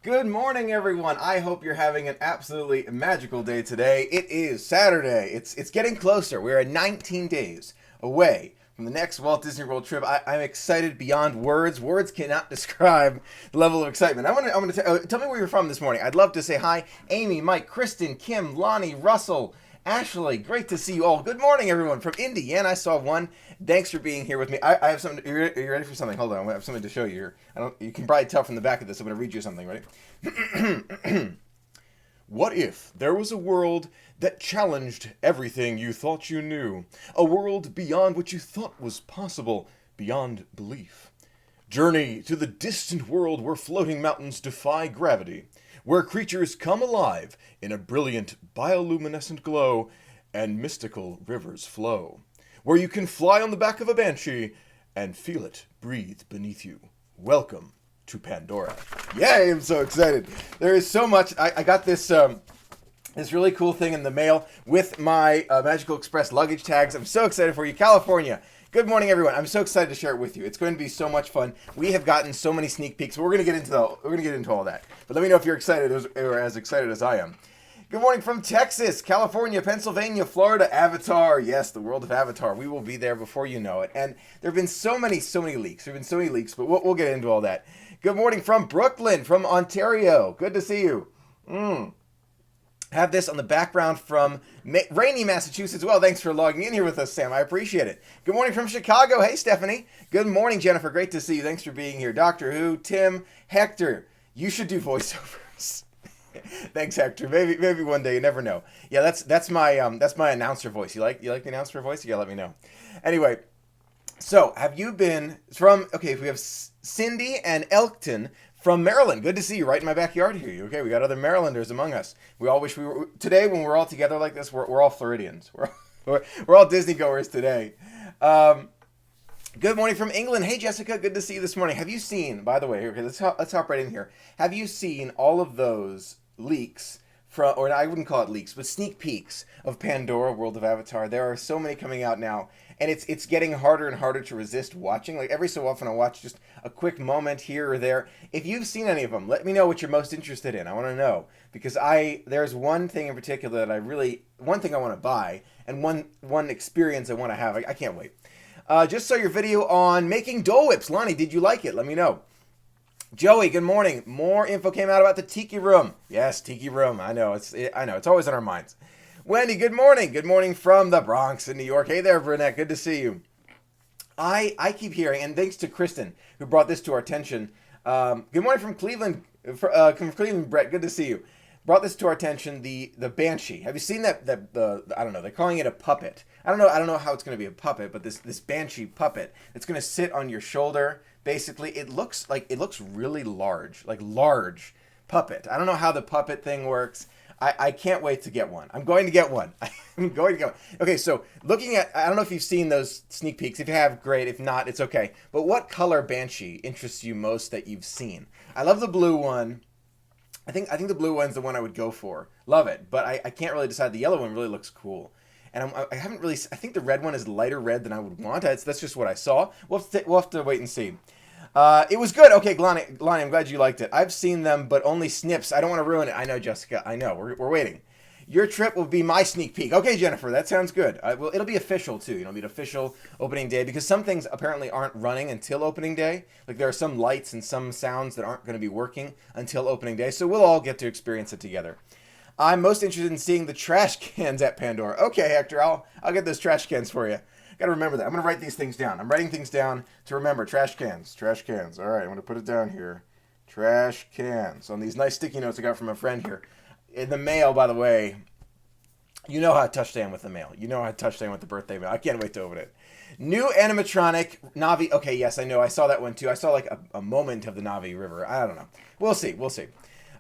Good morning, everyone. I hope you're having an absolutely magical day today. It is Saturday. It's getting closer. We're 19 days away from the next Walt Disney World trip. I'm excited beyond words. Words cannot describe the level of excitement. I'm gonna tell me where you're from this morning. I'd love to say hi. Amy, Mike, Kristen, Kim, Lonnie, Russell, Ashley. Great to see you all. Good morning, everyone from Indiana. I saw one. Thanks for being here with me. I have something. Are you ready for something? Hold on. I have something to show you here. You can probably tell from the back of this. I'm going to read you something. Ready? What if there was a world that challenged everything you thought you knew? A world beyond what you thought was possible, beyond belief. Journey to the distant world where floating mountains defy gravity, where creatures come alive in a brilliant bioluminescent glow and mystical rivers flow, where you can fly on the back of a banshee and feel it breathe beneath you. Welcome to Pandora. Yay, I'm so excited. There is so much. I got this this really cool thing in the mail with my Magical Express luggage tags. I'm so excited for you. California. Good morning, everyone. I'm so excited to share it with you. It's going to be so much fun. We have gotten so many sneak peeks. We're going to get into all that. But let me know if you're excited or as excited as I am. Good morning from Texas, California, Pennsylvania, Florida, Avatar. Yes, the world of Avatar. We will be there before you know it. And there have been so many leaks. There have been so many leaks, but we'll get into all that. Good morning from Brooklyn, from Ontario. Good to see you. Have this on the background from rainy Massachusetts. Well, thanks for logging in here with us, Sam. I appreciate it. Good morning from Chicago. Hey, Stephanie. Good morning, Jennifer. Great to see you. Thanks for being here. Doctor Who, Tim, Hector. You should do voiceovers. Thanks, Hector. Maybe one day. You never know. Yeah, that's my announcer voice. You like the announcer voice? You gotta let me know. Anyway, so have you been from? Okay, we have Cindy and Elkton from Maryland. Good to see you right in my backyard here. Okay, we got other Marylanders among us. We all wish we were today when we're all together like this. We're all Floridians. We're all Disney goers today. Good morning from England. Hey, Jessica. Good to see you this morning. Have you seen? By the way, okay, let's hop right in here. Have you seen all of those leaks from, or I wouldn't call it leaks, but sneak peeks of Pandora, World of Avatar? There are so many coming out now, and it's getting harder and harder to resist watching. Like every so often I watch just a quick moment here or there. If you've seen any of them, let me know what you're most interested in. I want to know, because there's one thing in particular that one thing I want to buy, and one experience I want to have. I can't wait. Just saw your video on making Dole Whips. Lonnie, did you like it? Let me know. Joey, good morning. More info came out about the Tiki Room. Yes, Tiki Room. I know. It's always on our minds. Wendy, good morning. Good morning from the Bronx in New York. Hey there, Burnett. Good to see you. I keep hearing, and thanks to Kristen, who brought this to our attention. Good morning from Cleveland. From Cleveland, Brett. Good to see you. Brought this to our attention, the Banshee. Have you seen that I don't know, they're calling it a puppet. I don't know how it's going to be a puppet, but this Banshee puppet, it's going to sit on your shoulder. Basically, it looks really large, like large puppet. I don't know how the puppet thing works. I can't wait to get one. I'm going to get one. I'm going to get one. Okay, so looking at, I don't know if you've seen those sneak peeks. If you have, great. If not, it's okay. But what color Banshee interests you most that you've seen? I love the blue one. I think the blue one's the one I would go for. Love it, but I can't really decide. The yellow one really looks cool. And I haven't really, I think the red one is lighter red than I would want. That's just what I saw. We'll have to wait and see. It was good. Okay, Lonnie, I'm glad you liked it. I've seen them, but only snips. I don't want to ruin it. I know, Jessica. I know. We're waiting. Your trip will be my sneak peek. Okay, Jennifer, that sounds good. Well, it'll be official, too. It'll be an official opening day, because some things apparently aren't running until opening day. Like, there are some lights and some sounds that aren't going to be working until opening day, so we'll all get to experience it together. I'm most interested in seeing the trash cans at Pandora. Okay, Hector, I'll get those trash cans for you. Got to remember that. I'm going to write these things down. I'm writing things down to remember. Trash cans. Trash cans. All right, I'm going to put it down here. Trash cans. On these nice sticky notes I got from a friend here. In the mail, by the way, you know how I touched down with the mail. You know how I touched down with the birthday mail. I can't wait to open it. New animatronic Navi. Okay, yes, I know. I saw that one too. I saw like a moment of the Navi River. I don't know. We'll see. We'll see.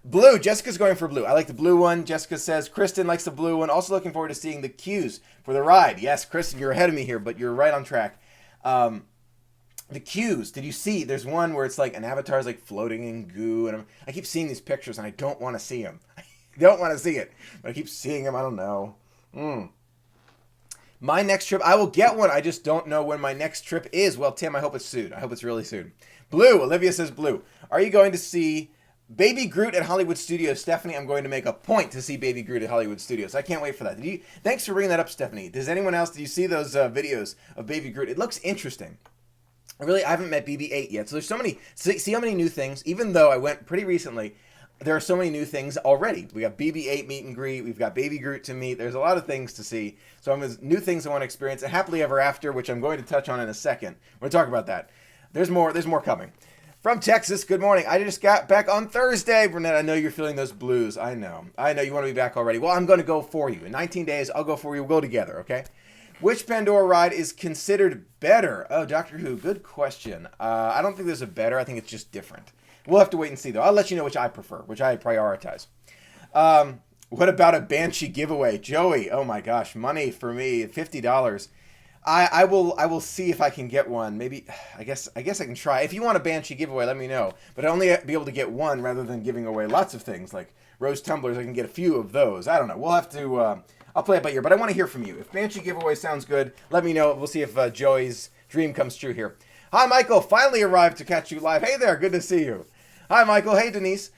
Blue. Jessica's going for blue. I like the blue one. Jessica says Kristen likes the blue one. Also looking forward to seeing the queues for the ride. Yes, Kristen, you're ahead of me here, but you're right on track. The queues. Did you see? There's one where it's like an avatar is like floating in goo, and I keep seeing these pictures, and I don't want to see them. I don't want to see it, but I keep seeing them. I don't know. My next trip, I will get one. I just don't know when my next trip is. Well, Tim, I hope it's soon. I hope it's really soon. Blue. Olivia says blue. Are you going to see Baby Groot at Hollywood Studios? Stephanie, I'm going to make a point to see Baby Groot at Hollywood Studios. I can't wait for that. Thanks for bringing that up, Stephanie. Does anyone else, did you see those videos of Baby Groot? It looks interesting. I haven't met BB-8 yet. So there's so many, see how many new things, even though I went pretty recently, there are so many new things already. We got BB-8 meet and greet. We've got Baby Groot to meet. There's a lot of things to see. So new things I want to experience. And Happily Ever After, which I'm going to touch on in a second. We're going to talk about that. There's more coming. From Texas, good morning. I just got back on Thursday. Burnett, I know you're feeling those blues. I know you want to be back already. Well, I'm going to go for you. In 19 days, I'll go for you. We'll go together, okay? Which Pandora ride is considered better? Oh, Doctor Who, good question. I don't think there's a better. I think it's just different. We'll have to wait and see, though. I'll let you know which I prefer, which I prioritize. What about a Banshee giveaway? Joey, oh my gosh, money for me, $50. I will see if I can get one. Maybe, I guess I can try. If you want a Banshee giveaway, let me know. But I'd only be able to get one rather than giving away lots of things, like rose tumblers. I can get a few of those. I don't know. We'll have to, I'll play it by ear, but I want to hear from you. If Banshee giveaway sounds good, let me know. We'll see if Joey's dream comes true here. Hi, Michael. Finally arrived to catch you live. Hey there. Good to see you. Hi, Michael. Hey, Denise.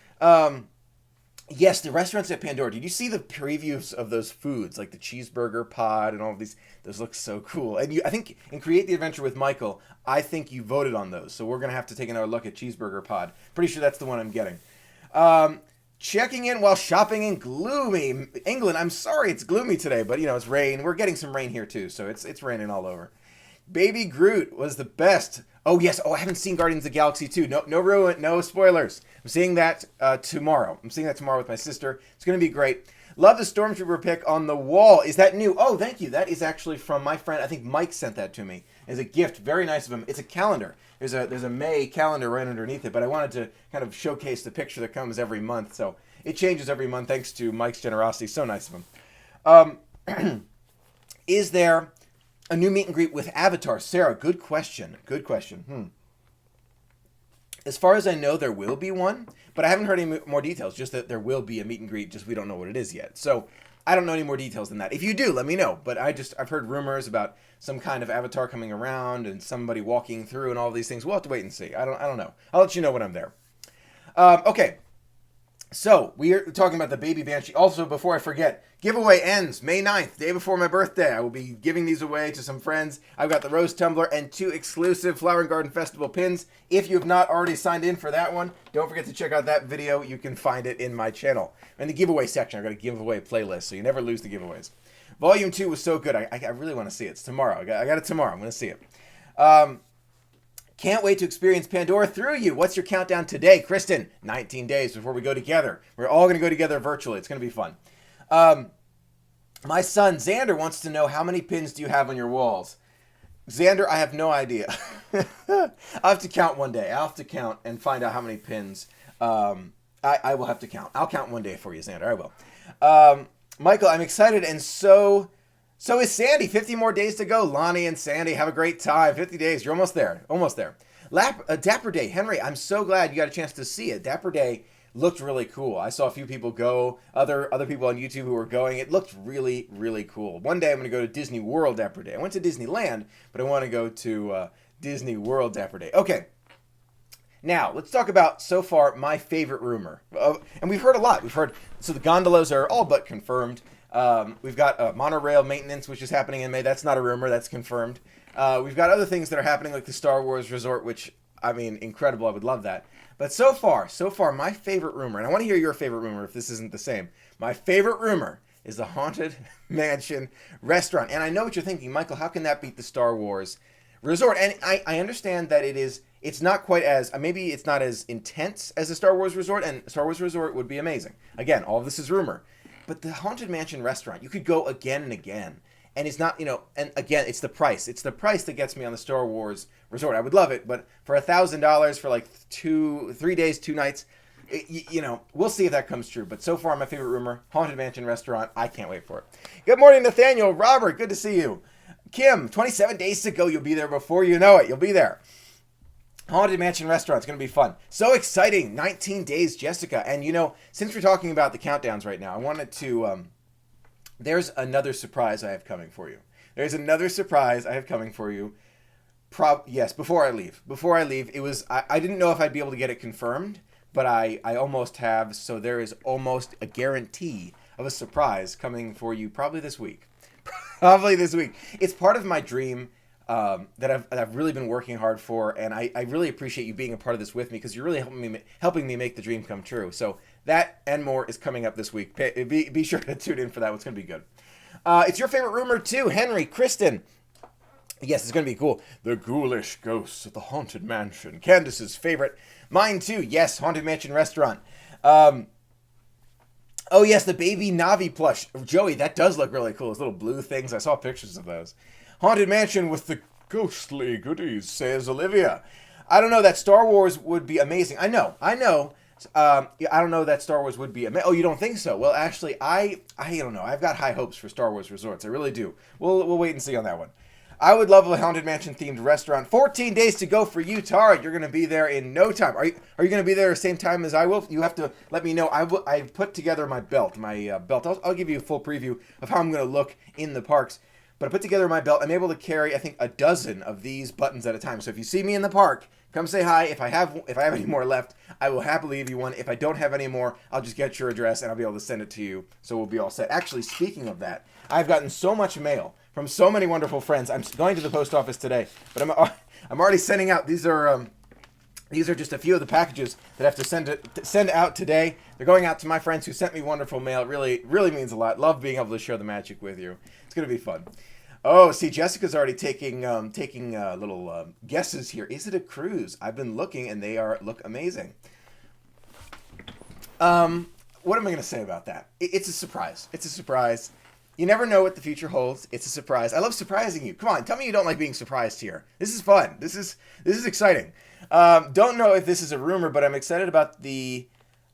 Yes, the restaurants at Pandora. Did you see the previews of those foods, like the cheeseburger pod and all of these? Those look so cool. And I think in Create the Adventure with Michael, I think you voted on those. So we're going to have to take another look at cheeseburger pod. Pretty sure that's the one I'm getting. Checking in while shopping in gloomy England. I'm sorry it's gloomy today, but it's rain. We're getting some rain here too, so it's raining all over. Baby Groot was the best. Oh yes. Oh, I haven't seen Guardians of the Galaxy 2. No spoilers. I'm seeing that tomorrow. I'm seeing that tomorrow with my sister. It's going to be great. Love the Stormtrooper pic on the wall. Is that new? Oh, thank you. That is actually from my friend. I think Mike sent that to me as a gift. Very nice of him. It's a calendar. There's a May calendar right underneath it, but I wanted to kind of showcase the picture that comes every month. So it changes every month thanks to Mike's generosity. So nice of him. Is there a new meet and greet with Avatar? Sarah, good question. Good question. As far as I know, there will be one, but I haven't heard any more details, just that there will be a meet and greet, just we don't know what it is yet. So I don't know any more details than that. If you do, let me know. But I've heard rumors about some kind of avatar coming around and somebody walking through and all these things. We'll have to wait and see. I don't know. I'll let you know when I'm there. Okay. So, we are talking about the Baby Banshee. Also, before I forget, giveaway ends May 9th, day before my birthday. I will be giving these away to some friends. I've got the Rose Tumbler and 2 exclusive Flower and Garden Festival pins. If you have not already signed in for that one, don't forget to check out that video. You can find it in my channel. In the giveaway section, I've got a giveaway playlist, so you never lose the giveaways. Volume 2 was so good. I really want to see it. It's tomorrow. I got it tomorrow. I'm going to see it. Can't wait to experience Pandora through you. What's your countdown today? Kristen, 19 days before we go together. We're all going to go together virtually. It's going to be fun. My son, Xander, wants to know how many pins do you have on your walls? Xander, I have no idea. I'll have to count one day. I'll have to count and find out how many pins. I will have to count. I'll count one day for you, Xander. I will. Michael, I'm excited, and so is Sandy. 50 more days to go. Lonnie and Sandy, have a great time. 50 days. You're almost there. Almost there. Dapper Day. Henry, I'm so glad you got a chance to see it. Dapper Day looked really cool. I saw a few people go, other people on YouTube who were going. It looked really, really cool. One day I'm going to go to Disney World Dapper Day. I went to Disneyland, but I want to go to Disney World Dapper Day. Okay. Now, let's talk about, so far, my favorite rumor. And we've heard a lot. We've heard, so the gondolas are all but confirmed. We've got monorail maintenance, which is happening in May. That's not a rumor. That's confirmed. We've got other things that are happening, like the Star Wars Resort, which, I mean, incredible. I would love that. But so far, my favorite rumor, and I want to hear your favorite rumor if this isn't the same. My favorite rumor is the Haunted Mansion restaurant. And I know what you're thinking, Michael, how can that beat the Star Wars Resort? And I understand that it's not quite as, maybe it's not as intense as the Star Wars Resort, and Star Wars Resort would be amazing. Again, all of this is rumor. But the Haunted Mansion restaurant, you could go again and again. And it's not, and again, it's the price. It's the price that gets me on the Star Wars Resort. I would love it, but for $1,000 for like 3 days, 2 nights, we'll see if that comes true. But so far, my favorite rumor, Haunted Mansion restaurant. I can't wait for it. Good morning, Nathaniel. Robert, good to see you. Kim, 27 days to go. You'll be there before you know it. You'll be there. Haunted Mansion restaurant. It's going to be fun. So exciting. 19 days, Jessica. And, since we're talking about the countdowns right now, I wanted to... there's another surprise I have coming for you. Yes, before I leave. It was... I didn't know if I'd be able to get it confirmed, but I almost have. So there is almost a guarantee of a surprise coming for you probably this week. It's part of my dream that I've really been working hard for, and I really appreciate you being a part of this with me, because you're really helping me make the dream come true. So that and more is coming up this week. Be sure to tune in for that. It's going to be good. It's your favorite rumor too, Henry, Kristen. Yes, it's going to be cool. The ghoulish ghosts of the Haunted Mansion. Candice's favorite. Mine too. Yes, Haunted Mansion restaurant. Oh, yes, the baby Navi plush. Joey, that does look really cool. Those little blue things. I saw pictures of those. Haunted Mansion with the ghostly goodies, says Olivia. I don't know. That Star Wars would be amazing. I know. I don't know that Star Wars would be amazing. Oh, you don't think so? Well, actually, I don't know. I've got high hopes for Star Wars resorts. I really do. We'll wait and see on that one. I would love a Haunted Mansion themed restaurant. 14 days to go for you, Tara. You're going to be there in no time. Are you going to be there the same time as I will? You have to let me know. I've put together my belt. I'll give you a full preview of how I'm going to look in the parks. But I put together my belt. I'm able to carry, I think, a dozen of these buttons at a time. So if you see me in the park, come say hi. If I have any more left, I will happily give you one. If I don't have any more, I'll just get your address and I'll be able to send it to you. So we'll be all set. Actually, speaking of that, I've gotten so much mail from so many wonderful friends. I'm going to the post office today, but I'm already sending out. These are just a few of the packages that I have to send out today. They're going out to my friends who sent me wonderful mail. It really means a lot. Love being able to share the magic with you. It's going to be fun. Oh, see, Jessica's already taking little guesses here. Is it a cruise? I've been looking, and they look amazing. What am I going to say about that? It's a surprise. It's a surprise. You never know what the future holds. It's a surprise. I love surprising you. Come on, tell me you don't like being surprised here. This is fun. This is exciting. Don't know if this is a rumor, but I'm excited about the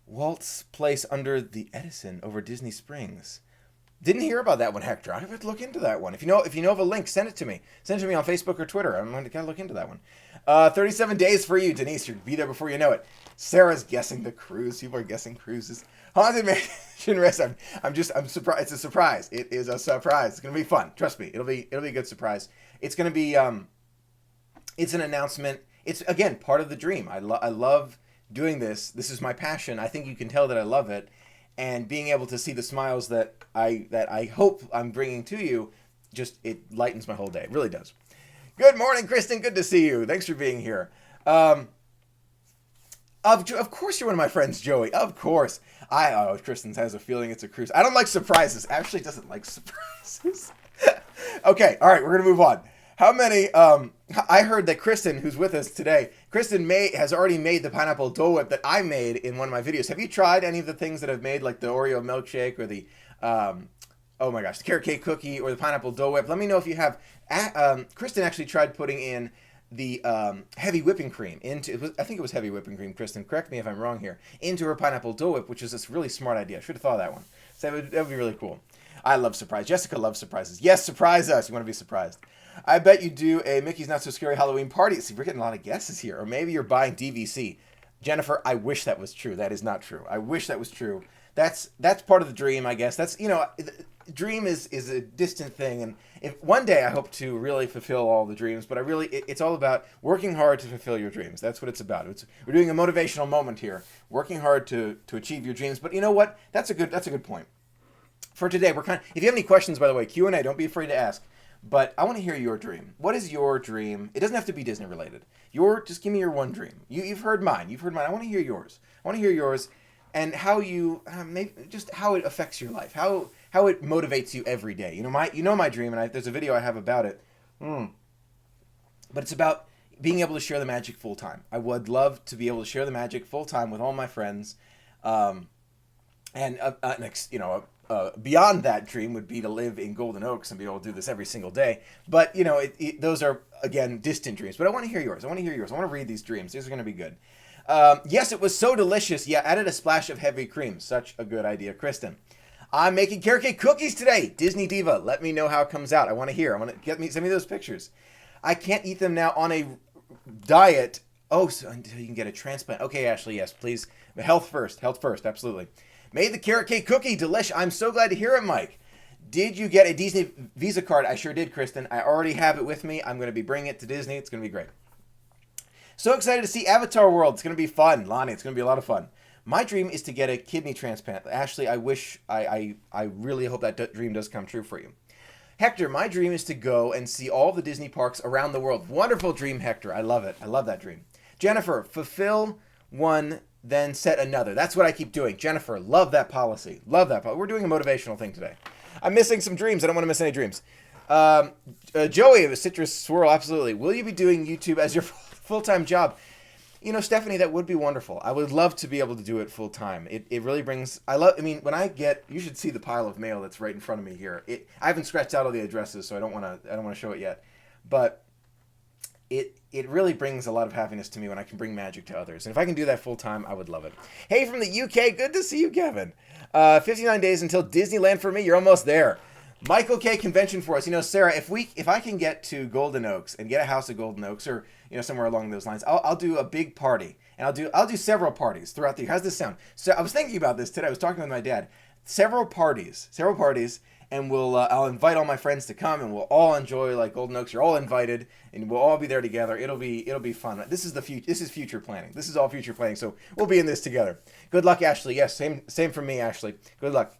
Walt's place under the Edison over Disney Springs. Didn't hear about that one, Hector. I have to look into that one. If you know of a link, send it to me. Send it to me on Facebook or Twitter. I'm going to look into that one. 37 days for you, Denise. You'll be there before you know it. Sarah's guessing the cruise. People are guessing cruises. Haunted Mansion restaurant. I'm surprised. It's a surprise. It is a surprise. It's going to be fun. Trust me. It'll be a good surprise. It's going to be it's an announcement. It's, again, part of the dream. I love doing this. This is my passion. I think you can tell that I love it. And being able to see the smiles that I hope I'm bringing to you, it lightens my whole day. It really does. Good morning, Kristen. Good to see you. Thanks for being here. Of course you're one of my friends, Joey. Of course. Kristen has a feeling it's a cruise. I don't like surprises. Ashley doesn't like surprises. Okay, all right, we're going to move on. How many, I heard that Kristen, who's with us today, Kristen has already made the pineapple Dole Whip that I made in one of my videos. Have you tried any of the things that I've made, like the Oreo milkshake or the, the carrot cake cookie or the pineapple Dole Whip? Let me know if you have. Kristen actually tried putting in the heavy whipping cream I think it was heavy whipping cream, Kristen, correct me if I'm wrong here, into her pineapple Dole Whip, which is this really smart idea. I should have thought of that one. So that would be really cool. I love surprise. Jessica loves surprises. Yes, surprise us. You want to be surprised. I bet you do a Mickey's Not So Scary Halloween party. See, we're getting a lot of guesses here. Or maybe you're buying DVC. Jennifer, I wish that was true. That is not true. I wish that was true. That's part of the dream, I guess. That's, dream is a distant thing, and if one day I hope to really fulfill all the dreams, but it's all about working hard to fulfill your dreams. That's what it's about. We're doing a motivational moment here, working hard to achieve your dreams. But you know what? That's a good point. For today, if you have any questions, by the way, Q&A, don't be afraid to ask. But I want to hear your dream. What is your dream? It doesn't have to be Disney related. Just give me your one dream. You've heard mine. I want to hear yours. And how how it affects your life. How it motivates you every day. You know my dream, and there's a video I have about it. But it's about being able to share the magic full time. I would love to be able to share the magic full time with all my friends. Beyond that dream would be to live in Golden Oaks and be able to do this every single day. But, those are, again, distant dreams. But I want to hear yours. I want to read these dreams. These are going to be good. Yes, it was so delicious. Yeah, added a splash of heavy cream. Such a good idea, Kristen. I'm making carrot cake cookies today. Disney Diva, let me know how it comes out. I want to hear. Send me those pictures. I can't eat them now on a diet. Oh, so until you can get a transplant. Okay, Ashley, yes, please. Health first, absolutely. Made the carrot cake cookie. Delish. I'm so glad to hear it, Mike. Did you get a Disney Visa card? I sure did, Kristen. I already have it with me. I'm going to be bringing it to Disney. It's going to be great. So excited to see Avatar World. It's going to be fun. Lonnie, it's going to be a lot of fun. My dream is to get a kidney transplant. Ashley, I really hope that dream does come true for you. Hector, my dream is to go and see all the Disney parks around the world. Wonderful dream, Hector. I love it. I love that dream. Jennifer, fulfill one, then set another. That's what I keep doing. Jennifer, love that policy. We're doing a motivational thing today. I'm missing some dreams. I don't want to miss any dreams. Joey of a Citrus Swirl, absolutely. Will you be doing YouTube as your full-time job? Stephanie, that would be wonderful. I would love to be able to do it full-time. It really brings... you should see the pile of mail that's right in front of me here. I haven't scratched out all the addresses, so I don't want to show it yet. But it really brings a lot of happiness to me when I can bring magic to others. And if I can do that full-time, I would love it. Hey, from the UK, good to see you, Kevin. 59 days until Disneyland for me. You're almost there. Michael K. convention for us. Sarah, if I can get to Golden Oaks and get a house at Golden Oaks or somewhere along those lines, I'll do a big party. And I'll do several parties throughout the year. How's this sound? So I was thinking about this today. I was talking with my dad. Several parties, and I'll invite all my friends to come, and we'll all enjoy Golden Oaks. You're all invited, and we'll all be there together. It'll be fun. This is future planning. This is all future planning. So we'll be in this together. Good luck, Ashley. Yes, same for me, Ashley. Good luck.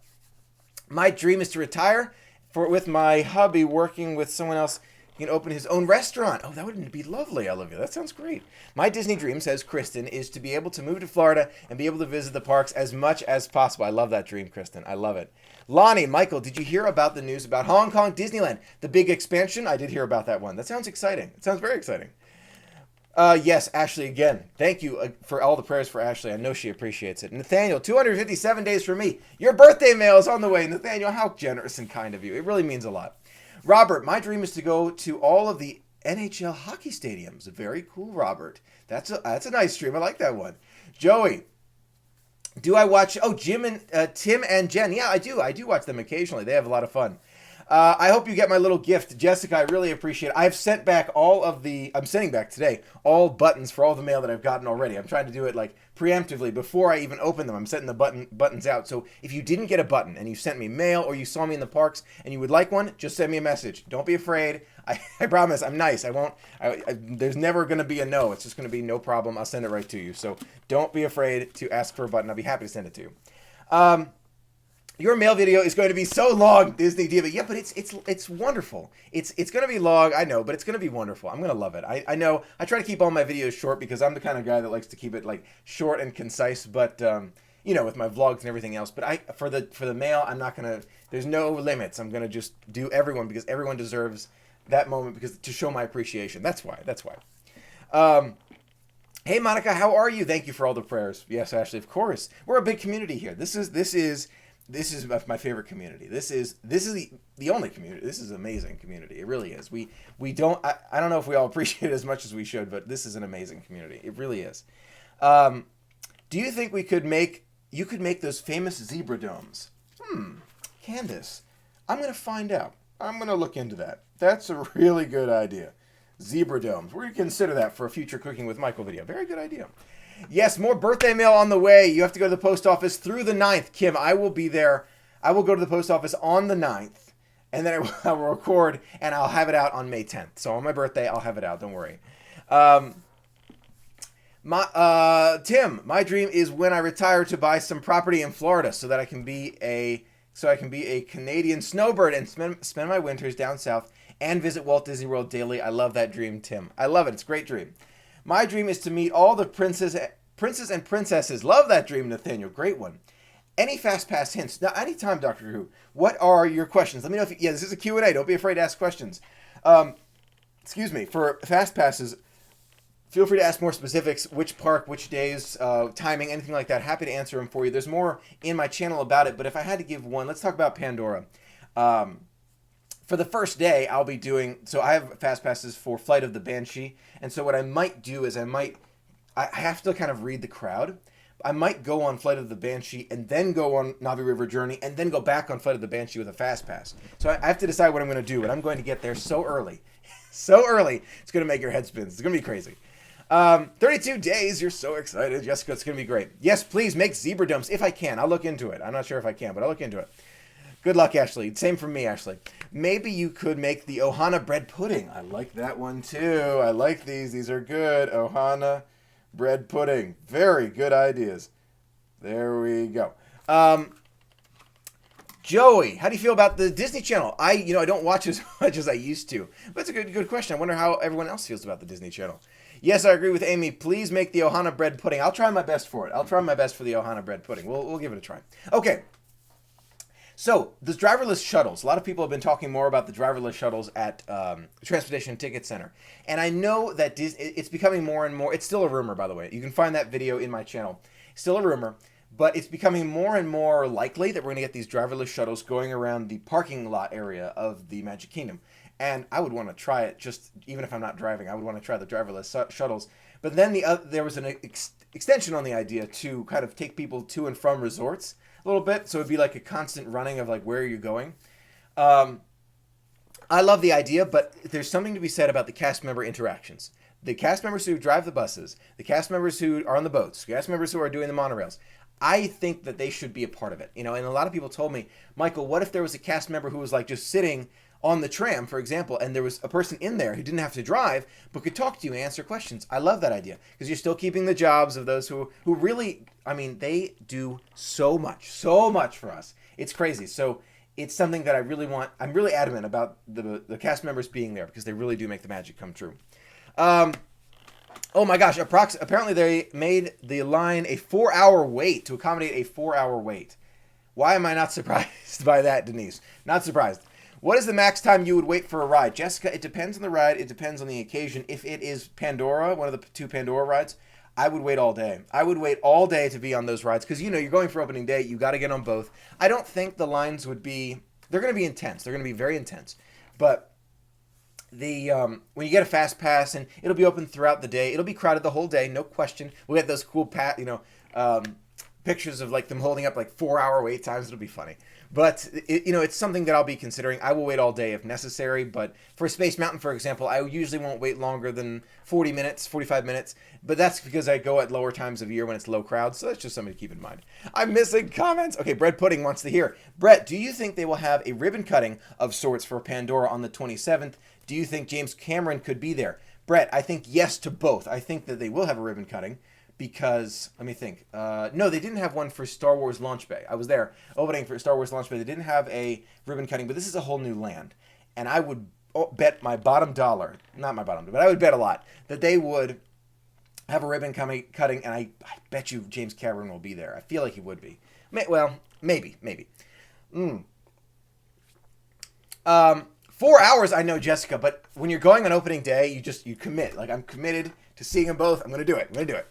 My dream is to retire with my hubby working with someone else. He can open his own restaurant. Oh, that would be lovely, Olivia. That sounds great. My Disney dream, says Kristen, is to be able to move to Florida and be able to visit the parks as much as possible. I love that dream, Kristen. I love it. Lonnie, Michael, did you hear about the news about Hong Kong Disneyland? The big expansion? I did hear about that one. That sounds exciting. It sounds very exciting. Yes, Ashley, again, thank you for all the prayers for Ashley. I know she appreciates it. Nathaniel, 257 days for me. Your birthday mail is on the way. Nathaniel, how generous and kind of you. It really means a lot. Robert, my dream is to go to all of the NHL hockey stadiums. Very cool, Robert. That's a nice dream. I like that one. Joey, do I watch... Oh, Tim and Jen. Yeah, I do. I do watch them occasionally. They have a lot of fun. I hope you get my little gift. Jessica, I really appreciate it. I've sent back I'm sending back today all buttons for all the mail that I've gotten already. I'm trying to do it preemptively before I even open them. I'm setting the buttons out. So if you didn't get a button and you sent me mail or you saw me in the parks and you would like one, just send me a message. Don't be afraid. I promise I'm nice. There's never going to be a no. It's just going to be no problem. I'll send it right to you. So don't be afraid to ask for a button. I'll be happy to send it to you. Your mail video is going to be so long, Disney Diva. Yeah, but it's wonderful. It's going to be long, I know, but it's going to be wonderful. I'm going to love it. I know. I try to keep all my videos short because I'm the kind of guy that likes to keep it short and concise. But with my vlogs and everything else. But for the mail, I'm not going to. There's no limits. I'm going to just do everyone because everyone deserves that moment to show my appreciation. That's why. Hey, Monica, how are you? Thank you for all the prayers. Yes, Ashley, of course. We're a big community here. This is my favorite community. This is the only community. This is an amazing community. It really is. We don't. I don't know if we all appreciate it as much as we should, but this is an amazing community. It really is. Do you think you could make those famous zebra domes? Candice, I'm gonna find out. I'm gonna look into that. That's a really good idea. Zebra domes. We're gonna consider that for a future Cooking with Michael video. Very good idea. Yes, more birthday mail on the way. You have to go to the post office through the 9th. Kim, I will be there. I will go to the post office on the 9th, and then I will record, and I'll have it out on May 10th. So on my birthday, I'll have it out. Don't worry. Tim, my dream is when I retire to buy some property in Florida so that I can be a Canadian snowbird and spend my winters down south and visit Walt Disney World daily. I love that dream, Tim. I love it. It's a great dream. My dream is to meet all the princes and princesses. Love that dream, Nathaniel. Great one. Any Fast Pass hints? Now, anytime, Dr. Who. What are your questions? Let me know if this is a Q&A. Don't be afraid to ask questions. Excuse me. For Fast Passes, feel free to ask more specifics, which park, which days, timing, anything like that. Happy to answer them for you. There's more in my channel about it, but if I had to give one, let's talk about Pandora. For the first day, I'll be doing, so I have Fast Passes for Flight of the Banshee, and so what I might do is I have to kind of read the crowd. I might go on Flight of the Banshee and then go on Navi River Journey and then go back on Flight of the Banshee with a Fast Pass. So I have to decide what I'm going to do, and I'm going to get there so early. So early, it's going to make your head spin. It's going to be crazy. 32 days. You're so excited, Jessica. It's going to be great. Yes, please make zebra dumps if I can. I'll look into it. I'm not sure if I can, but I'll look into it. Good luck, Ashley. Same from me, Ashley. Maybe you could make the Ohana bread pudding. I like that one too. I like these. These are good. Ohana bread pudding. Very good ideas. There we go. Joey, how do you feel about the Disney Channel? I don't watch as much as I used to, but it's a good question. I wonder how everyone else feels about the Disney Channel. Yes, I agree with Amy. Please make the Ohana bread pudding. I'll try my best for it. I'll try my best for the Ohana bread pudding. We'll give it a try. Okay. So, the driverless shuttles. A lot of people have been talking more about the driverless shuttles at Transportation Ticket Center. And I know that it's becoming more and more. It's still a rumor, by the way. You can find that video in my channel. Still a rumor. But it's becoming more and more likely that we're going to get these driverless shuttles going around the parking lot area of the Magic Kingdom. And I would want to try it, just even if I'm not driving. I would want to try the driverless shuttles. But then there was an extension on the idea to kind of take people to and from resorts a little bit. So it'd be like a constant running of like, where are you going? I love the idea, but there's something to be said about the cast member interactions. The cast members who drive the buses, the cast members who are on the boats, the cast members who are doing the monorails, I think that they should be a part of it. And a lot of people told me, Michael, what if there was a cast member who was like just sitting on the tram, for example, and there was a person in there who didn't have to drive, but could talk to you and answer questions. I love that idea, because you're still keeping the jobs of those who really, they do so much for us. It's crazy. So it's something that I really want. I'm really adamant about the cast members being there, because they really do make the magic come true. Oh my gosh, apparently they made the line a 4-hour wait to accommodate a 4-hour wait. Why am I not surprised by that, Denise? Not surprised. What is the max time you would wait for a ride? Jessica, it depends on the ride. It depends on the occasion. If it is Pandora, one of the 2 Pandora rides, I would wait all day. I would wait all day to be on those rides because, you're going for opening day. You got to get on both. I don't think the lines would be... They're going to be intense. They're going to be very intense. But when you get a fast pass, and it'll be open throughout the day, it'll be crowded the whole day, no question. We'll get those cool pictures of like them holding up like 4-hour wait times. It'll be funny. But, it's something that I'll be considering. I will wait all day if necessary. But for Space Mountain, for example, I usually won't wait longer than 40 minutes, 45 minutes. But that's because I go at lower times of year when it's low crowd. So that's just something to keep in mind. I'm missing comments. Okay, Bread Pudding wants to hear. Brett, do you think they will have a ribbon cutting of sorts for Pandora on the 27th? Do you think James Cameron could be there? Brett, I think yes to both. I think that they will have a ribbon cutting. Because, let me think. No, they didn't have one for Star Wars Launch Bay. I was there opening for Star Wars Launch Bay. They didn't have a ribbon cutting, but this is a whole new land. And I would bet my bottom dollar, not my bottom, but I would bet a lot, that they would have a ribbon cutting, and I bet you James Cameron will be there. I feel like he would be. Well, maybe. 4 hours, I know, Jessica, but when you're going on opening day, you commit. Like, I'm committed to seeing them both. I'm going to do it.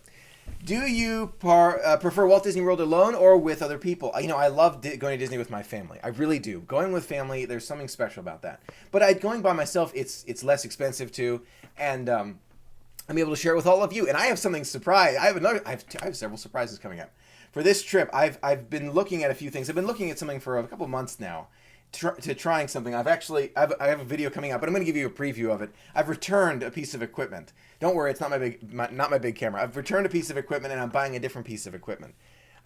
Do you prefer Walt Disney World alone or with other people? I love going to Disney with my family. I really do. Going with family, there's something special about that. But going by myself, it's less expensive too, and I'm able to share it with all of you. And I have something surprise. I have several surprises coming up for this trip. I've been looking at a few things. I've been looking at something for a couple months now. Trying something. I have a video coming out, but I'm going to give you a preview of it. I've returned a piece of equipment. Don't worry, it's not my big camera. I've returned a piece of equipment, and I'm buying a different piece of equipment.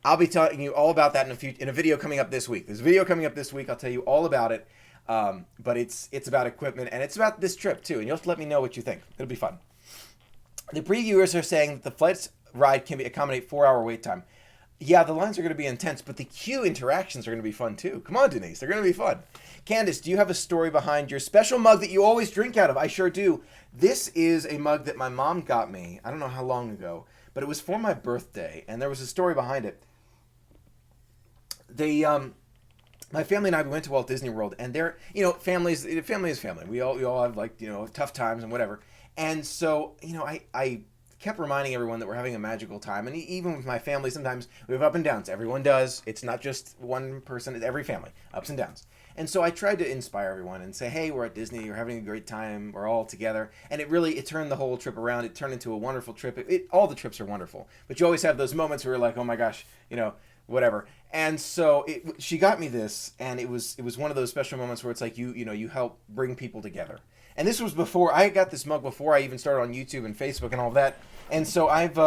I'll be telling you all about that in a video coming up this week. There's a video coming up this week. I'll tell you all about it. But it's about equipment, and it's about this trip too. And you'll have to let me know what you think. It'll be fun. The previewers are saying that the flight's ride can accommodate 4-hour wait time. Yeah, the lines are going to be intense, but the queue interactions are going to be fun too. Come on, Denise. They're going to be fun. Candice, do you have a story behind your special mug that you always drink out of? I sure do. This is a mug that my mom got me. I don't know how long ago, but it was for my birthday, and there was a story behind it. My family and I, we went to Walt Disney World, and they're, family is family. We all have, like, tough times and whatever. And so, I kept reminding everyone that we're having a magical time. And even with my family, sometimes we have up and downs. Everyone does. It's not just one person. It's every family, ups and downs. And so I tried to inspire everyone and say, hey, we're at Disney. We're having a great time. We're all together. And it turned the whole trip around. It turned into a wonderful trip. All the trips are wonderful. But you always have those moments where you're like, oh my gosh, whatever. And so she got me this, and it was one of those special moments where it's like you help bring people together. And this was before I got this mug, before I even started on YouTube and Facebook and all that. And so I've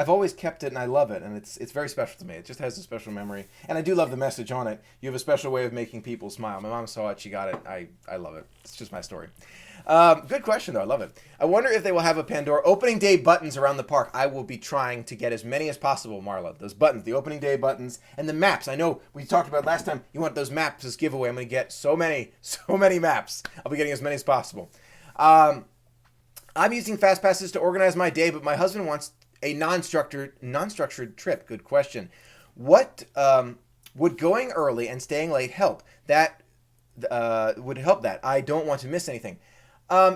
always kept it, and I love it, and it's very special to me. It just has a special memory, and I do love the message on it. You have a special way of making people smile. My mom saw it, she got it. I love it. It's just my story. Good question, though. I love it. I wonder if they will have a Pandora opening day buttons around the park. I will be trying to get as many as possible, Marla. Those buttons, the opening day buttons, and the maps. I know we talked about last time. You want those maps as giveaway. I'm going to get so many maps. I'll be getting as many as possible. I'm using fast passes to organize my day, but my husband wants a non-structured trip. Good question. What would going early and staying late help? That would help that. I don't want to miss anything.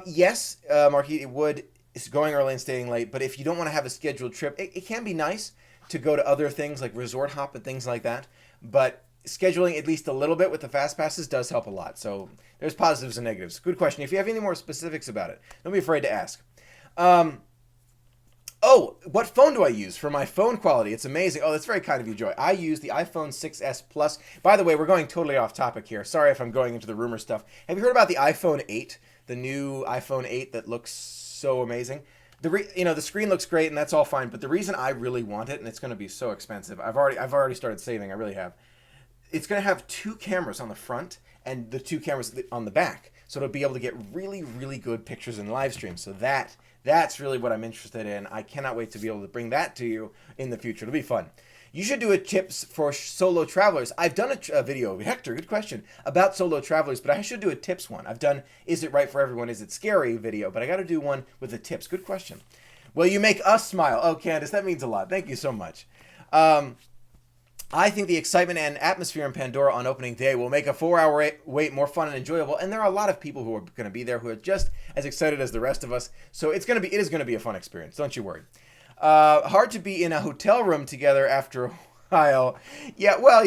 Yes, Marquis, it would. It's going early and staying late, but if you don't want to have a scheduled trip, it can be nice to go to other things like resort hop and things like that. But scheduling at least a little bit with the fast passes does help a lot. So there's positives and negatives. Good question. If you have any more specifics about it, don't be afraid to ask. What phone do I use for my phone quality? It's amazing. Oh, that's very kind of you, Joy. I use the iPhone 6s Plus. By the way, we're going totally off topic here. Sorry if I'm going into the rumor stuff. Have you heard about the iPhone 8? The new iPhone 8 that looks so amazing? The screen looks great, and that's all fine. But the reason I really want it, and it's going to be so expensive, I've already started saving. I really have. It's going to have 2 cameras on the front and the 2 cameras on the back. So it'll be able to get really, really good pictures in live stream. So that's really what I'm interested in. I cannot wait to be able to bring that to you in the future. It'll be fun. You should do a tips for solo travelers. I've done a video, Hector, good question, about solo travelers, but I should do a tips one. I've done Is It Right for Everyone? Is It Scary video, but I got to do one with the tips. Good question. Well, you make us smile. Oh, Candice, that means a lot. Thank you so much. I think the excitement and atmosphere in Pandora on opening day will make a 4-hour wait more fun and enjoyable. And there are a lot of people who are going to be there who are just as excited as the rest of us. So it is going to be a fun experience. Don't you worry. Hard to be in a hotel room together after a while. Yeah, well,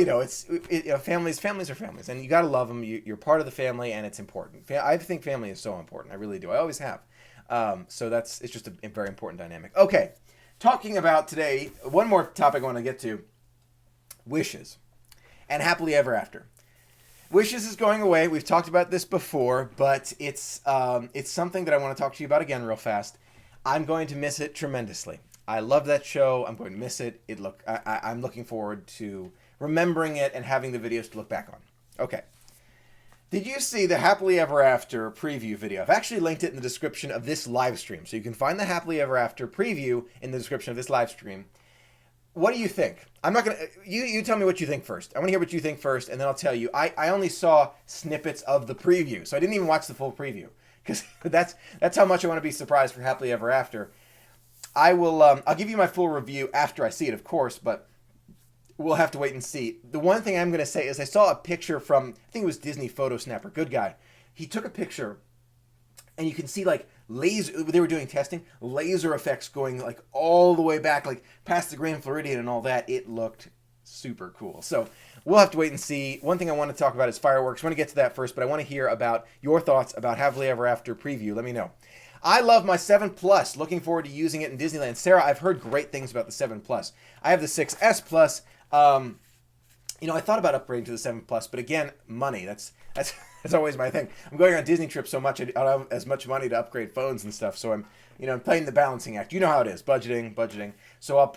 families are families, and you got to love them. You're part of the family, and it's important. I think family is so important. I really do. I always have. So it's just a very important dynamic. Okay, talking about today, one more topic I want to get to. Wishes and happily ever after. Wishes is going away. We've talked about this before, but it's something that I want to talk to you about again real fast. I'm going to miss it tremendously. I love that show. I'm going to miss it. I'm looking forward to remembering it and having the videos to look back on. Okay. Did you see the Happily Ever After preview video? I've actually linked it in the description of this live stream. So you can find the Happily Ever After preview in the description of this live stream. What do you think? I'm not going to... You tell me what you think first. I want to hear what you think first, and then I'll tell you. I only saw snippets of the preview, so I didn't even watch the full preview. Because that's how much I want to be surprised for Happily Ever After. I'll give you my full review after I see it, of course, but we'll have to wait and see. The one thing I'm going to say is I saw a picture from... I think it was Disney Photo Snapper. Good guy. He took a picture, and you can see, like, laser, they were doing testing, laser effects going like all the way back, like past the Grand Floridian and all that. It looked super cool. So we'll have to wait and see. One thing I want to talk about is fireworks. I want to get to that first, but I want to hear about your thoughts about Happily Ever After preview. Let me know. I love my 7 Plus. Looking forward to using it in Disneyland. Sarah, I've heard great things about the 7 Plus. I have the 6S Plus. I thought about upgrading to the 7 Plus, but again, money. That's that's always my thing. I'm going on Disney trips so much, I don't have as much money to upgrade phones and stuff. So I'm playing the balancing act. You know how it is, budgeting. So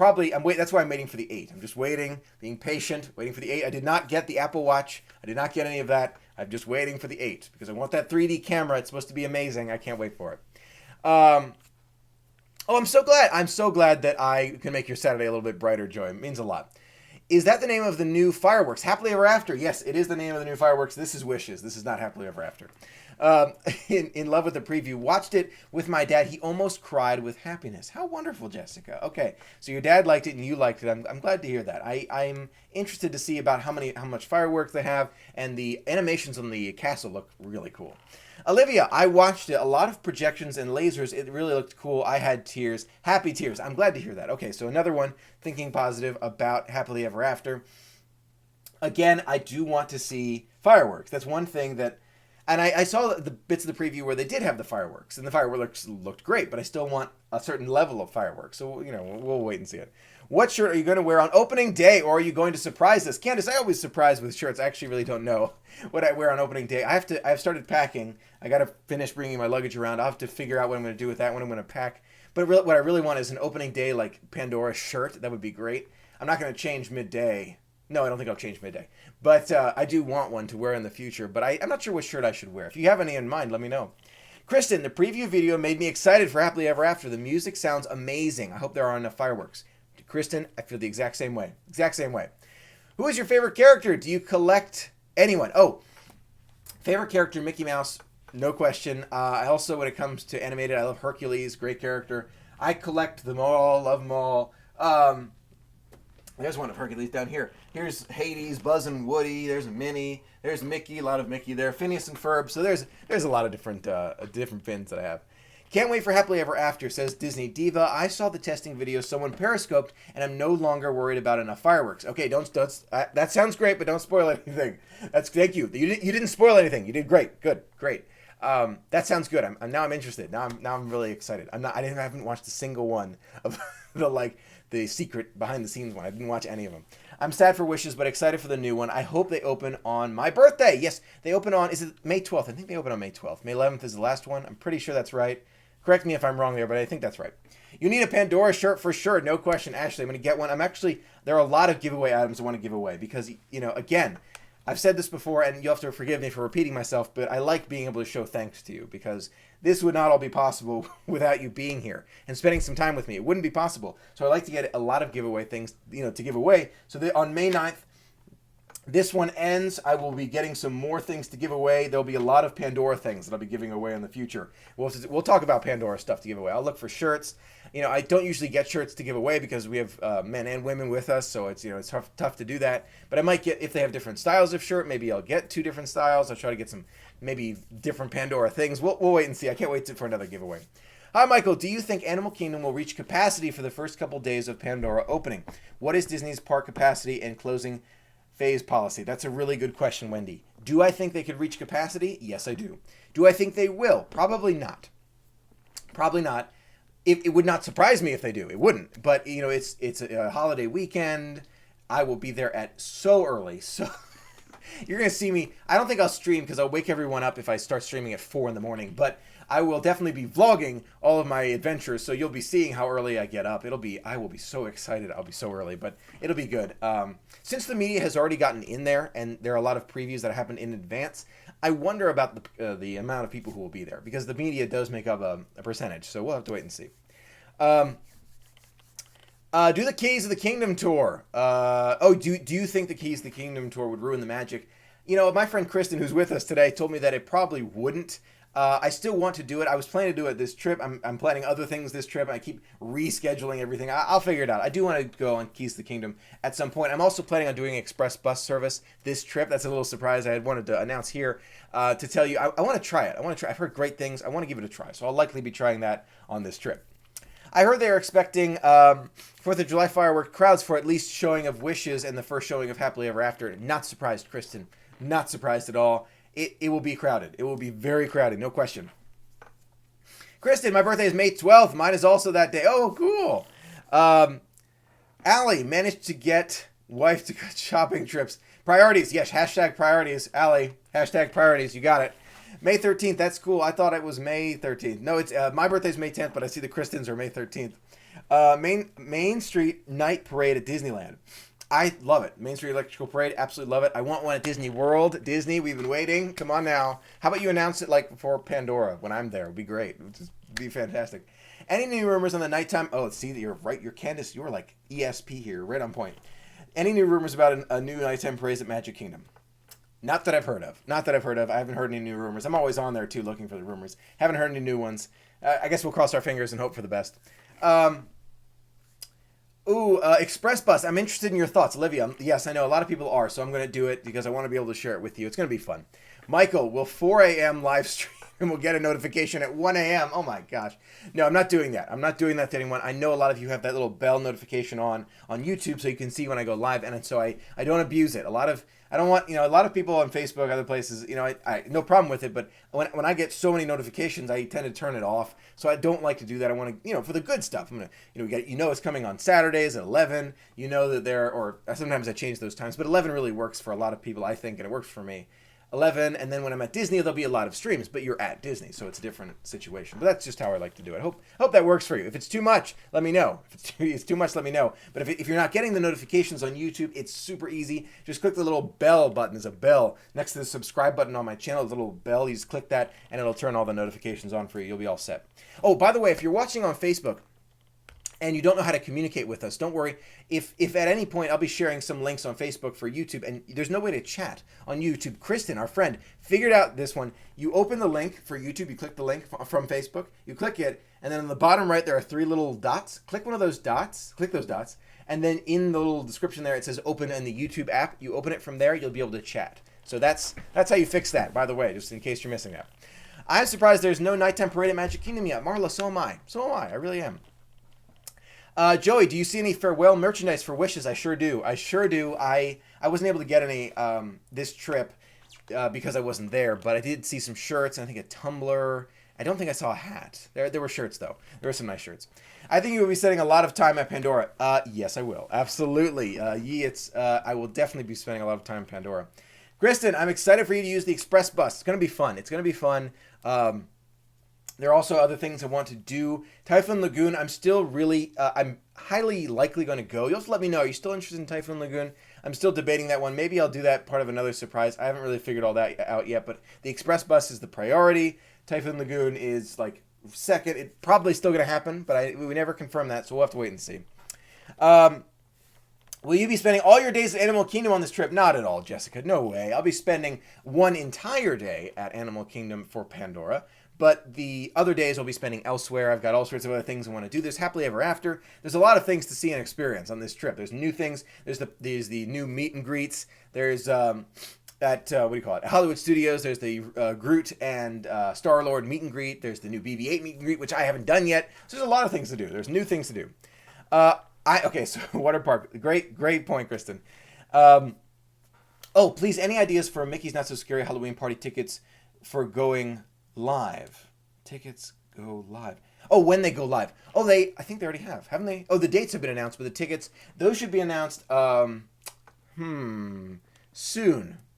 that's why I'm waiting for the 8. I'm just waiting, being patient, waiting for the 8. I did not get the Apple Watch. I did not get any of that. I'm just waiting for the 8 because I want that 3D camera. It's supposed to be amazing. I can't wait for it. I'm so glad. I'm so glad that I can make your Saturday a little bit brighter, Joy. It means a lot. Is that the name of the new fireworks? Happily Ever After. Yes, it is the name of the new fireworks. This is Wishes. This is not Happily Ever After. In love with the preview. Watched it with my dad. He almost cried with happiness. How wonderful, Jessica. Okay, so your dad liked it and you liked it. I'm glad to hear that. I'm interested to see about how much fireworks they have, and the animations on the castle look really cool. Olivia, I watched it. A lot of projections and lasers. It really looked cool. I had tears. Happy tears. I'm glad to hear that. Okay, so another one, thinking positive about Happily Ever After. Again, I do want to see fireworks. That's one thing that... And I saw the bits of the preview where they did have the fireworks, and the fireworks looked great, but I still want a certain level of fireworks. So, we'll wait and see it. What shirt are you going to wear on opening day, or are you going to surprise us? Candice, I always surprise with shirts. I actually really don't know what I wear on opening day. I've started packing. I got to finish bringing my luggage around. I'll have to figure out what I'm going to do with that, when I'm going to pack. But what I really want is an opening day, like, Pandora shirt. That would be great. I'm not going to change midday. No, I don't think I'll change midday. But I do want one to wear in the future. But I'm not sure what shirt I should wear. If you have any in mind, let me know. Kristen, the preview video made me excited for Happily Ever After. The music sounds amazing. I hope there are enough fireworks. Kristen, I feel the exact same way. Who is your favorite character? Do you collect anyone? Oh, favorite character, Mickey Mouse, no question. I also, when it comes to animated, I love Hercules, great character. I collect them all, love them all. There's one of Hercules down here. Here's Hades, Buzz and Woody. There's Minnie. There's Mickey, a lot of Mickey there. Phineas and Ferb. So there's a lot of different fins that I have. Can't wait for Happily Ever After, says Disney Diva. I saw the testing video someone periscoped, and I'm no longer worried about enough fireworks. Okay, don't that sounds great, but don't spoil anything. Thank you. You didn't spoil anything. You did great. Good, great. That sounds good. I'm interested. Now I'm really excited. I haven't watched a single one of the secret behind the scenes one. I didn't watch any of them. I'm sad for Wishes, but excited for the new one. I hope they open on my birthday. Yes, they open on, is it May 12th? I think they open on May 12th. May 11th is the last one. I'm pretty sure that's right. Correct me if I'm wrong there, but I think that's right. You need a Pandora shirt for sure. No question, Ashley. I'm going to get one. There are a lot of giveaway items I want to give away because, again, I've said this before, and you'll have to forgive me for repeating myself, but I like being able to show thanks to you because this would not all be possible without you being here and spending some time with me. It wouldn't be possible. So I like to get a lot of giveaway things, to give away. So on May 9th, this one ends. I will be getting some more things to give away. There'll be a lot of Pandora things that I'll be giving away in the future. We'll talk about Pandora stuff to give away. I'll look for shirts. I don't usually get shirts to give away because we have men and women with us, so it's tough to do that. But I might get, if they have different styles of shirt, maybe I'll get 2 different styles. I'll try to get some maybe different Pandora things. We'll wait and see. I can't wait for another giveaway. Hi, Michael. Do you think Animal Kingdom will reach capacity for the first couple days of Pandora opening? What is Disney's park capacity and closing phase policy? That's a really good question, Wendy. Do I think they could reach capacity? Yes, I do. Do I think they will? Probably not. Probably not. It would not surprise me if they do. It wouldn't. But, it's a holiday weekend. I will be there at so early. So you're going to see me. I don't think I'll stream because I'll wake everyone up if I start streaming at 4 in the morning. But I will definitely be vlogging all of my adventures. So you'll be seeing how early I get up. I will be so excited. I'll be so early, but it'll be good. Since the media has already gotten in there and there are a lot of previews that happened in advance, I wonder about the amount of people who will be there because the media does make up a percentage. So we'll have to wait and see. Do the Keys of the Kingdom tour. Do you think the Keys of the Kingdom tour would ruin the magic? My friend Kristen, who's with us today, told me that it probably wouldn't. I still want to do it. I was planning to do it this trip. I'm planning other things this trip. I keep rescheduling everything. I'll figure it out. I do want to go on Keys of the Kingdom at some point. I'm also planning on doing express bus service this trip. That's a little surprise I had wanted to announce here to tell you. I want to try it. I've heard great things. I want to give it a try. So I'll likely be trying that on this trip. I heard they are expecting 4th of July firework crowds for at least showing of Wishes and the first showing of Happily Ever After. Not surprised, Kristen. Not surprised at all. It will be crowded. It will be very crowded, no question. Kristen, my birthday is May 12th. Mine is also that day. Oh, cool. Allie managed to get wife to go shopping trips. Priorities, yes, hashtag priorities. Allie, hashtag priorities, you got it. May 13th, that's cool. I thought it was May 13th. No, it's my birthday's May 10th, but I see the Kristens are May 13th. Main Street Night Parade at Disneyland. I love it. Main Street Electrical Parade, absolutely love it. I want one at Disney World. Disney, we've been waiting. Come on now. How about you announce it like before Pandora when I'm there? It would be great. It would just be fantastic. Any new rumors on the nighttime? Oh, see, you're right. You're Candice. You're like ESP here, right on point. Any new rumors about a new nighttime parade at Magic Kingdom? Not that I've heard of. I haven't heard any new rumors. I'm always on there, too, looking for the rumors. Haven't heard any new ones. I guess we'll cross our fingers and hope for the best. Express Bus. I'm interested in your thoughts. Olivia, yes, I know a lot of people are, so I'm going to do it because I want to be able to share it with you. It's going to be fun. Michael, will 4 a.m. live stream and we'll get a notification at 1 a.m.? Oh, my gosh. No, I'm not doing that. I'm not doing that to anyone. I know a lot of you have that little bell notification on YouTube so you can see when I go live, and so I don't abuse it. I don't want, a lot of people on Facebook, other places, I no problem with it, but when I get so many notifications, I tend to turn it off. So I don't like to do that. I want to, for the good stuff, I'm going to, it's coming on Saturdays at 11, that or sometimes I change those times, but 11 really works for a lot of people, I think, and it works for me. 11, and then when I'm at Disney, there'll be a lot of streams, but you're at Disney, so it's a different situation. But that's just how I like to do it. Hope that works for you. If it's too much, let me know. If it's too much, let me know. But if you're not getting the notifications on YouTube, it's super easy. Just click the little bell button. There's a bell next to the subscribe button on my channel, the little bell. You just click that, and it'll turn all the notifications on for you. You'll be all set. Oh, by the way, if you're watching on Facebook, and you don't know how to communicate with us, don't worry. If at any point I'll be sharing some links on Facebook for YouTube, and there's no way to chat on YouTube. Kristen, our friend, figured out this one. You open the link for YouTube, you click the link from Facebook, you click it, and then on the bottom right there are 3 little dots. Click one of those dots, click those dots, and then in the little description there it says open in the YouTube app. You open it from there, you'll be able to chat. So that's how you fix that, by the way, just in case you're missing that. I'm surprised there's no nighttime parade at Magic Kingdom yet. Marla, so am I. I really am. Joey, do you see any farewell merchandise for Wishes? I sure do. I wasn't able to get any this trip because I wasn't there, but I did see some shirts and I think a tumbler. I don't think I saw a hat. There were shirts, though. There were some nice shirts. I think you will be spending a lot of time at Pandora. Yes, I will. Absolutely. I will definitely be spending a lot of time at Pandora. Kristen, I'm excited for you to use the Express Bus. It's going to be fun. There are also other things I want to do. Typhoon Lagoon, I'm still really, I'm highly likely going to go. You'll have to let me know. Are you still interested in Typhoon Lagoon? I'm still debating that one. Maybe I'll do that part of another surprise. I haven't really figured all that out yet, but the Express Bus is the priority. Typhoon Lagoon is like second. It's probably still going to happen, but we never confirmed that, so we'll have to wait and see. Will you be spending all your days at Animal Kingdom on this trip? Not at all, Jessica. No way. I'll be spending one entire day at Animal Kingdom for Pandora. But the other days I'll be spending elsewhere. I've got all sorts of other things I want to do. There's Happily Ever After. There's a lot of things to see and experience on this trip. There's new things. There's the new meet and greets. There's Hollywood Studios. There's the Groot and Star-Lord meet and greet. There's the new BB-8 meet and greet, which I haven't done yet. So there's a lot of things to do. There's new things to do. So water park. Great point, Kristen. Please, any ideas for Mickey's Not So Scary Halloween Party tickets for going live? Tickets go live. Oh, when they go live. Oh, I think they already have, haven't they? Oh, the dates have been announced, but the tickets, those should be announced, soon.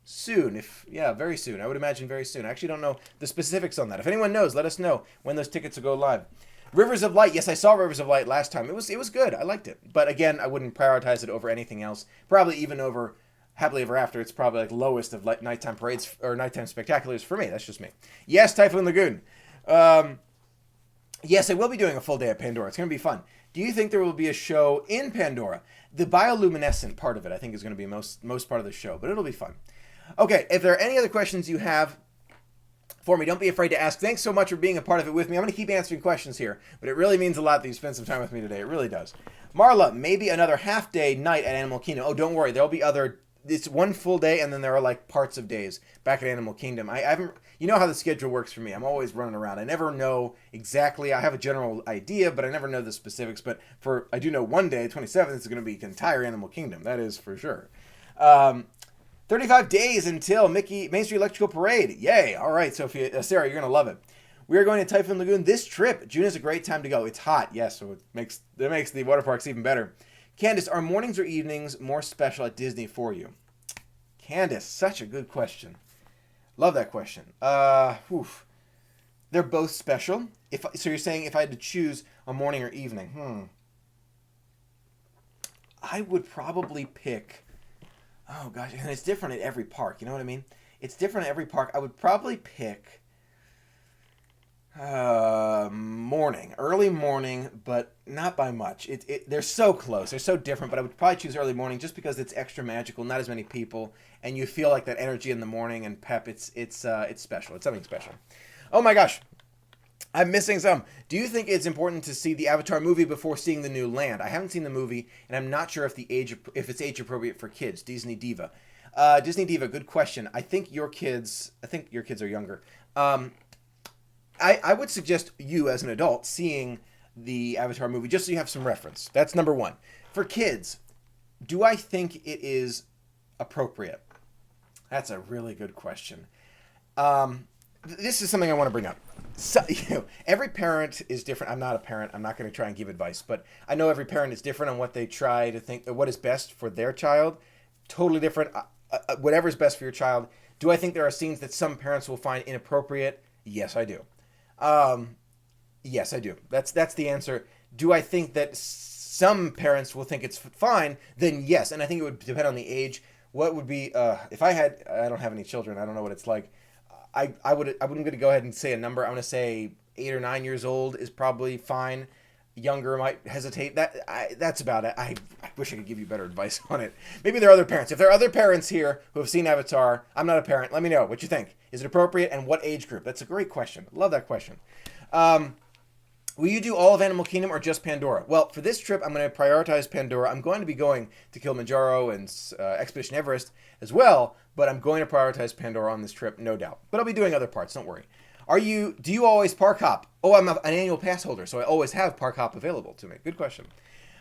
Very soon. I would imagine very soon. I actually don't know the specifics on that. If anyone knows, let us know when those tickets will go live. Rivers of Light. Yes, I saw Rivers of Light last time. It was good. I liked it. But again, I wouldn't prioritize it over anything else. Probably even over Happily Ever After. It's probably like lowest of nighttime parades or nighttime spectaculars for me. That's just me. Yes, Typhoon Lagoon. Yes, I will be doing a full day at Pandora. It's going to be fun. Do you think there will be a show in Pandora? The bioluminescent part of it, I think, is going to be most part of the show, but it'll be fun. Okay, if there are any other questions you have for me, don't be afraid to ask. Thanks so much for being a part of it with me. I'm going to keep answering questions here, but it really means a lot that you spend some time with me today. It really does. Marla, maybe another half-day night at Animal Kingdom. Oh, don't worry. There'll be other... It's one full day, and then there are like parts of days back at Animal Kingdom. I haven't... You know how the schedule works for me. I'm always running around. I never know exactly. I have a general idea, but I never know the specifics. But I do know one day, 27th, is going to be entire Animal Kingdom. That is for sure. 35 days until Main Street Electrical Parade. Yay. All right, Sophia. Sarah, you're going to love it. We are going to Typhoon Lagoon this trip. June is a great time to go. It's hot, yes, so it makes the water parks even better. Candice, are mornings or evenings more special at Disney for you? Candice, such a good question. Love that question. Oof. They're both special. So you're saying if I had to choose a morning or evening, I would probably pick. Oh gosh, and it's different at every park. You know what I mean? It's different at every park. I would probably pick early morning, but not by much. They're so close. They're so different, but I would probably choose early morning just because it's extra magical. Not as many people, and you feel like that energy in the morning and pep. It's special. It's something special. Oh my gosh. I'm missing some. Do you think it's important to see the Avatar movie before seeing the new land? I haven't seen the movie, and I'm not sure if it's age appropriate for kids. Disney Diva. Disney Diva, good question. I think your kids are younger. I would suggest you as an adult seeing the Avatar movie just so you have some reference. That's number one. For kids, do I think it is appropriate? That's a really good question. This is something I want to bring up. So, every parent is different. I'm not a parent. I'm not going to try and give advice, but I know every parent is different on what they try to think, what is best for their child. Totally different. Whatever is best for your child. Do I think there are scenes that some parents will find inappropriate? Yes, I do. Yes, I do. That's the answer. Do I think that some parents will think it's fine? Then yes, and I think it would depend on the age. What would be if I don't have any children. I don't know what it's like. I'm going to go ahead and say a number. I'm going to say 8 or 9 years old is probably fine. Younger might hesitate. That's about it. I wish I could give you better advice on it. Maybe there are other parents. If there are other parents here who have seen Avatar, I'm not a parent. Let me know what you think. Is it appropriate and what age group? That's a great question. Love that question. Will you do all of Animal Kingdom or just Pandora? Well, for this trip, I'm going to prioritize Pandora. I'm going to be going to Kilimanjaro and Expedition Everest as well, but I'm going to prioritize Pandora on this trip, no doubt. But I'll be doing other parts, don't worry. Do you always park hop? Oh, I'm an annual pass holder, so I always have park hop available to me. Good question.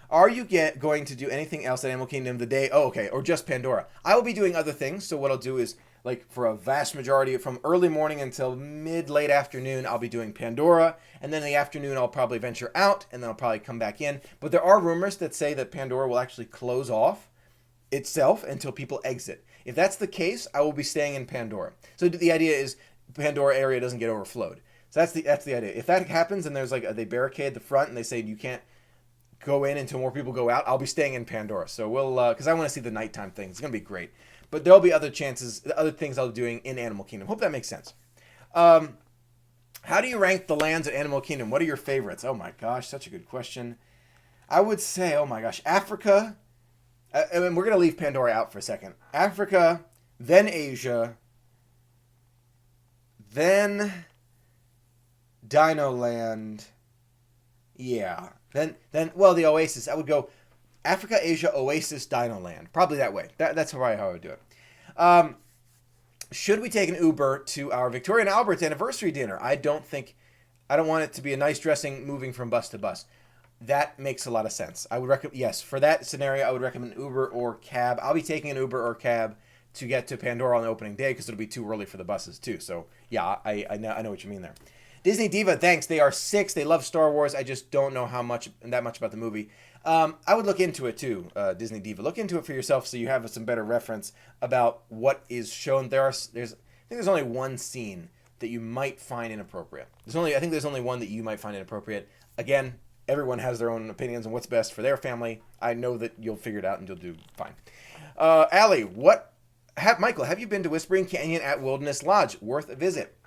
Are you going to do anything else at Animal Kingdom the day? Oh, okay, or just Pandora? I will be doing other things, so what I'll do is, like, for a vast majority, from early morning until late afternoon, I'll be doing Pandora, and then in the afternoon, I'll probably venture out, and then I'll probably come back in. But there are rumors that say that Pandora will actually close off itself until people exit. If that's the case, I will be staying in Pandora. So the idea is Pandora area doesn't get overflowed. So that's the idea. If that happens and there's they barricade the front and they say you can't go in until more people go out, I'll be staying in Pandora. So we'll because I want to see the nighttime thing. It's gonna be great. But there'll be other things I'll be doing in Animal Kingdom. Hope that makes sense. How do you rank the lands at Animal Kingdom? What are your favorites? Oh my gosh, such a good question. I would say, oh my gosh, Africa. And we're going to leave Pandora out for a second. Africa, then Asia, then Dino Land. Yeah. Then the Oasis. I would go Africa, Asia, Oasis, Dino Land. Probably that way. That's probably how I would do it. Should we take an Uber to our Victoria and Albert's anniversary dinner? I don't want it to be a nice dressing moving from bus to bus. That makes a lot of sense. I would recommend, yes, for that scenario, I would recommend Uber or cab. I'll be taking an Uber or cab to get to Pandora on the opening day because it'll be too early for the buses too. So yeah, I know what you mean there. Disney Diva, thanks. They are 6. They love Star Wars. I just don't know that much about the movie. I would look into it too, Disney Diva. Look into it for yourself so you have some better reference about what is shown. I think there's only one scene that you might find inappropriate. I think there's only one that you might find inappropriate. Again, everyone has their own opinions on what's best for their family. I know that you'll figure it out and you'll do fine. Allie, Michael, have you been to Whispering Canyon at Wilderness Lodge? Worth a visit.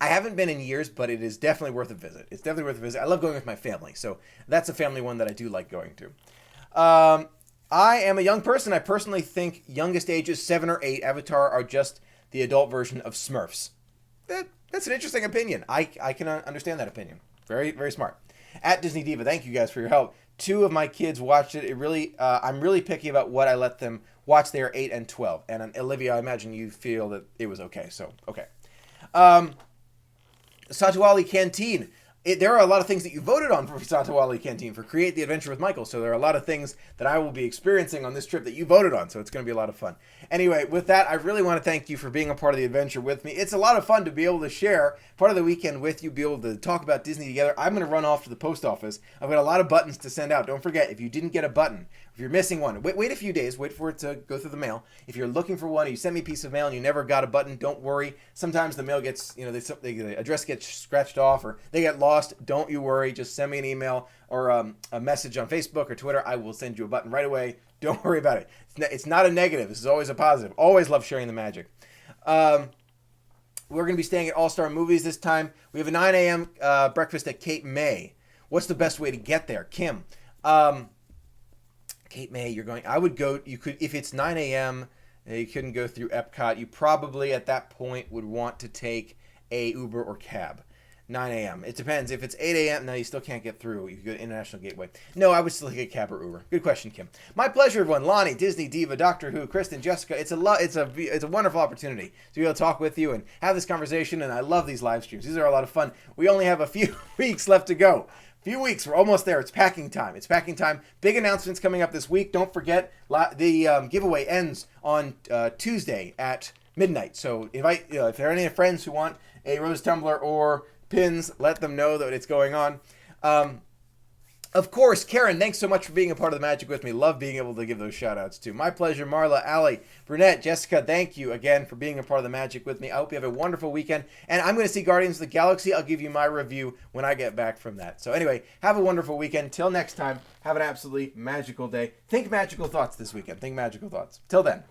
I haven't been in years, but it is definitely worth a visit. It's definitely worth a visit. I love going with my family, so that's a family one that I do like going to. I am a young person. I personally think youngest age is 7 or 8. Avatar are just the adult version of Smurfs. That's an interesting opinion. I can understand that opinion. Very, very smart. At Disney Diva, thank you guys for your help. 2 of my kids watched it. I'm really picky about what I let them watch. They are 8 and 12. And Olivia, I imagine you feel that it was okay. So, okay. Satawali Canteen. There are a lot of things that you voted on for Satawali Canteen for Create the Adventure with Michael. So there are a lot of things that I will be experiencing on this trip that you voted on. So it's going to be a lot of fun. Anyway, with that, I really want to thank you for being a part of the adventure with me. It's a lot of fun to be able to share part of the weekend with you, be able to talk about Disney together. I'm going to run off to the post office. I've got a lot of buttons to send out. Don't forget, if you didn't get a button If you're missing one, wait a few days. Wait for it to go through the mail. If you're looking for one, or you send me a piece of mail and you never got a button, don't worry. Sometimes the mail gets, the address gets scratched off or they get lost. Don't you worry. Just send me an email or a message on Facebook or Twitter. I will send you a button right away. Don't worry about it. It's not a negative. This is always a positive. Always love sharing the magic. We're going to be staying at All-Star Movies this time. We have a 9 a.m. Breakfast at Cape May. What's the best way to get there? Kim. Cape May, I would go, you could, if it's 9 a.m., you couldn't go through Epcot, you probably at that point would want to take a Uber or cab. 9 a.m. It depends. If it's 8 a.m., no, you still can't get through. You could go to International Gateway. No, I would still take a cab or Uber. Good question, Kim. My pleasure, everyone. Lonnie, Disney Diva, Doctor Who, Kristen, Jessica. It's a wonderful opportunity to be able to talk with you and have this conversation, and I love these live streams. These are a lot of fun. We only have a few weeks left to go. Few weeks. We're almost there. It's packing time. Big announcements coming up this week. Don't forget, the giveaway ends on Tuesday at midnight. So invite, if there are any friends who want a rose tumbler or pins, let them know that it's going on. Of course, Karen, thanks so much for being a part of the magic with me. Love being able to give those shout outs too. My pleasure. Marla, Allie, Brunette, Jessica, thank you again for being a part of the magic with me. I hope you have a wonderful weekend. And I'm going to see Guardians of the Galaxy. I'll give you my review when I get back from that. So anyway, have a wonderful weekend. Till next time, have an absolutely magical day. Think magical thoughts this weekend. Think magical thoughts. Till then.